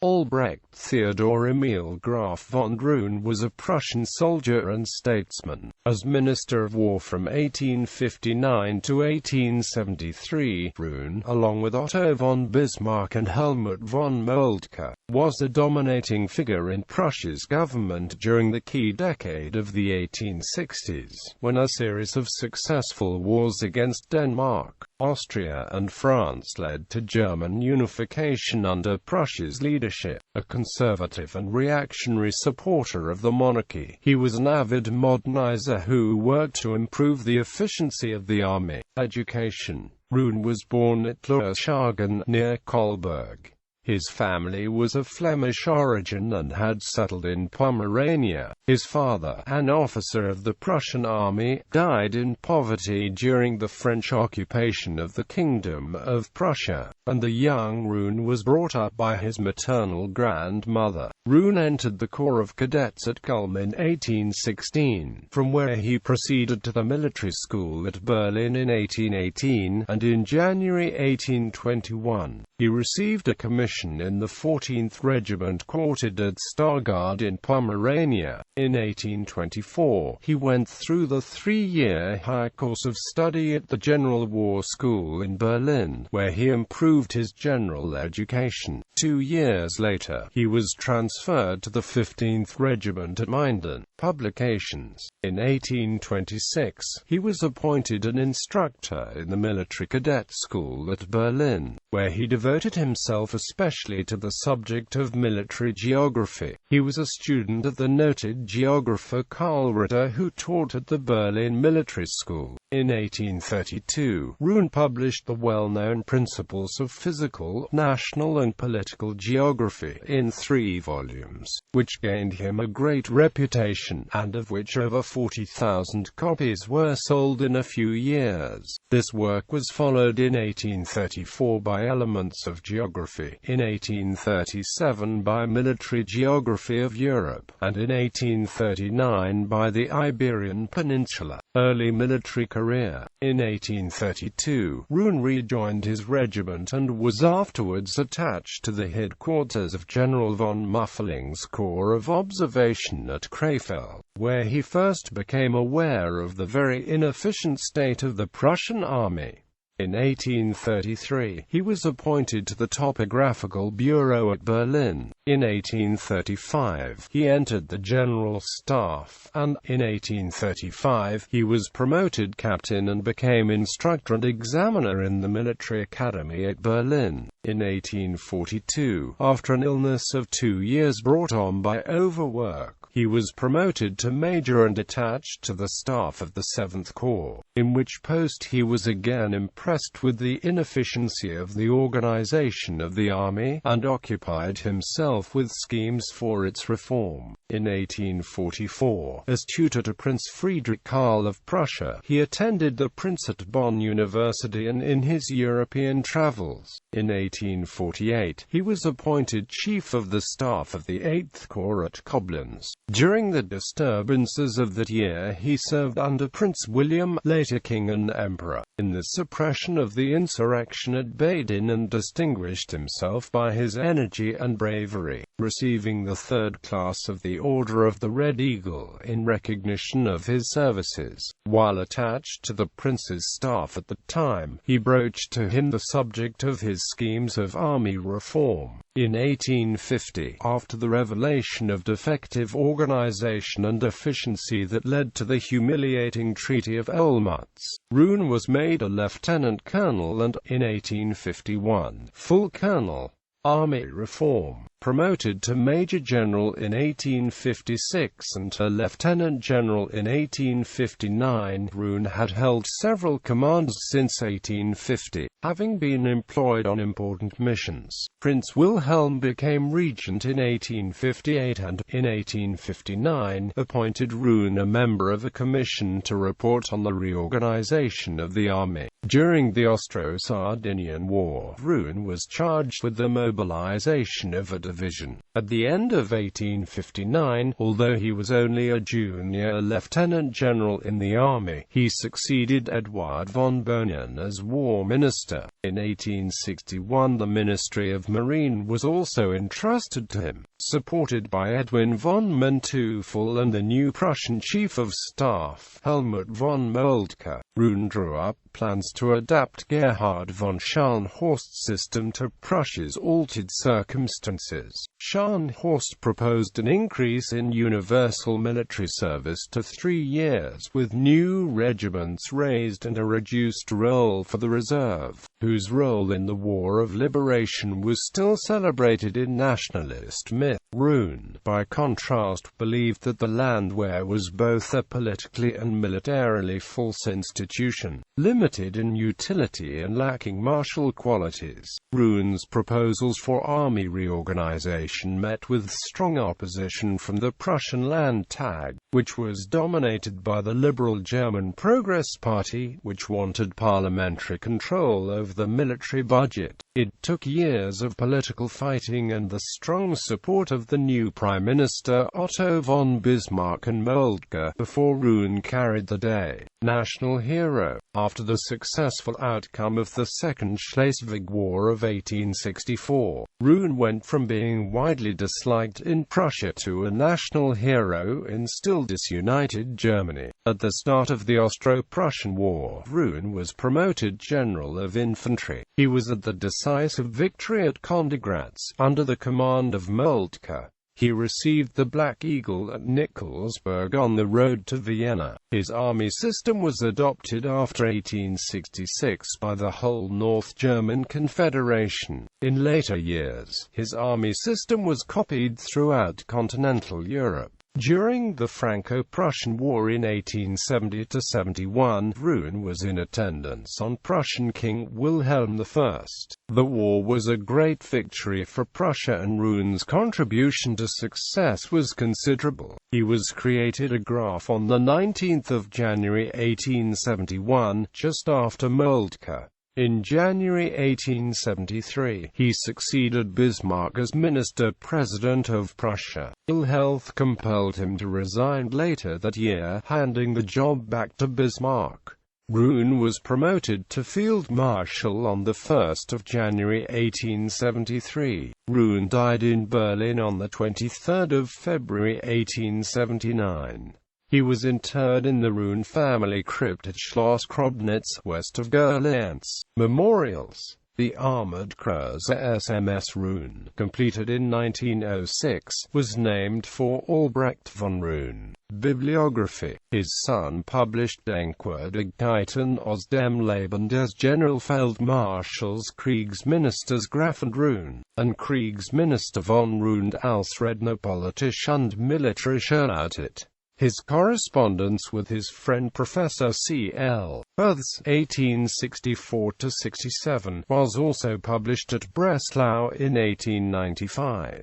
Albrecht Theodor Emil Graf von Roon was a Prussian soldier and statesman. As Minister of War from 1859 to 1873, Roon, along with Otto von Bismarck and Helmuth von Moltke, was a dominating figure in Prussia's government during the key decade of the 1860s, when a series of successful wars against Denmark, Austria and France led to German unification under Prussia's leadership. A conservative and reactionary supporter of the monarchy, he was an avid modernizer who worked to improve the efficiency of the army. Education. Roon was born at Prussian near Kolberg. His family was of Flemish origin and had settled in Pomerania. His father, an officer of the Prussian army, died in poverty during the French occupation of the Kingdom of Prussia, and the young Roon was brought up by his maternal grandmother. Roon entered the Corps of Cadets at Culm in 1816, from where he proceeded to the military school at Berlin in 1818, and in January 1821, he received a commission in the 14th Regiment quartered at Stargard in Pomerania. In 1824, he went through the 3-year high course of study at the General War School in Berlin, where he improved his general education. 2 years later, he was transferred to the 15th Regiment at Minden. Publications. In 1826, he was appointed an instructor in the military cadet school at Berlin, where he devoted himself especially to the subject of military geography. He was a student of the noted geographer Karl Ritter, who taught at the Berlin Military School. In 1832, Roon published the well-known Principles of Physical, National and Political Geography in 3 volumes, which gained him a great reputation, and of which over 40,000 copies were sold in a few years. This work was followed in 1834 by Elements of Geography, in 1837 by Military Geography of Europe, and in 1839 by the Iberian Peninsula. Early military career. In 1832, Roon rejoined his regiment and was afterwards attached to the headquarters of General von Muffeling's Corps of Observation at Krefeld, where he first became aware of the very inefficient state of the Prussian army. In 1833, he was appointed to the Topographical Bureau at Berlin. In 1835, he entered the General Staff, and, in 1835, he was promoted captain and became instructor and examiner in the Military Academy at Berlin. In 1842, after an illness of 2 years brought on by overwork, he was promoted to major and attached to the staff of the 7th Corps, in which post he was again impressed with the inefficiency of the organization of the army, and occupied himself with schemes for its reform. In 1844, as tutor to Prince Friedrich Karl of Prussia, he attended the Prince at Bonn University and in his European travels. In 1848, he was appointed Chief of the Staff of the 8th Corps at Koblenz. During the disturbances of that year he served under Prince William, later King and Emperor, in the suppression of the insurrection at Baden, and distinguished himself by his energy and bravery, receiving the 3rd class of the Order of the Red Eagle in recognition of his services. While attached to the prince's staff at the time, he broached to him the subject of his schemes of army reform. In 1850, after the revelation of defective organization and efficiency that led to the humiliating Treaty of Helmuth, Roon was made a lieutenant colonel and, in 1851, full colonel. Army reform. Promoted to Major General in 1856 and to Lieutenant General in 1859, Roon had held several commands since 1850, having been employed on important missions. Prince Wilhelm became regent in 1858 and, in 1859, appointed Roon a member of a commission to report on the reorganization of the army. During the Austro-Sardinian War, Roon was charged with the mobilization of a Division. At the end of 1859, although he was only a junior lieutenant general in the army, he succeeded Eduard von Bohnen as war minister. In 1861 the Ministry of Marine was also entrusted to him, supported by Edwin von Manteuffel and the new Prussian Chief of Staff, Helmuth von Moltke. Roon drew up plans to adapt Gerhard von Scharnhorst's system to Prussia's altered circumstances. Scharnhorst proposed an increase in universal military service to 3 years, with new regiments raised and a reduced role for the reserve, whose role in the War of Liberation was still celebrated in nationalist myth. Roon, by contrast, believed that the Landwehr was both a politically and militarily false institution, limited in utility and lacking martial qualities. Roon's proposals for army reorganization met with strong opposition from the Prussian Landtag, which was dominated by the liberal German Progress Party, which wanted parliamentary control over the military budget. It took years of political fighting and the strong support of the new Prime Minister Otto von Bismarck and Moltke before Roon carried the day. National hero. After the successful outcome of the Second Schleswig War of 1864, Roon went from being widely disliked in Prussia to a national hero in still disunited Germany. At the start of the Austro-Prussian War, Roon was promoted General of Infantry. He was at the decisive victory at Königgrätz, under the command of Moltke. He received the Black Eagle at Nikolsburg on the road to Vienna. His army system was adopted after 1866 by the whole North German Confederation. In later years, his army system was copied throughout continental Europe. During the Franco-Prussian War in 1870–71, Roon was in attendance on Prussian King Wilhelm I. The war was a great victory for Prussia and Roon's contribution to success was considerable. He was created a Graf on the 19th of January 1871, just after Moltke. In January 1873, he succeeded Bismarck as Minister-President of Prussia. Ill health compelled him to resign later that year, handing the job back to Bismarck. Roon was promoted to Field Marshal on 1 January 1873. Roon died in Berlin on 23 February 1879. He was interred in the Roon family crypt at Schloss Krobnitz, west of Gerlitz. Memorials. The armored cruiser SMS Roon, completed in 1906, was named for Albrecht von Roon. Bibliography. His son published Denkwürdigkeiten aus dem Leben des Generalfeldmarschalls Kriegsministers Graf und Roon, and Kriegsminister von Roon als Redner politisch und militärischer Autit. His correspondence with his friend Professor C.L. Booth's 1864–67 was also published at Breslau in 1895.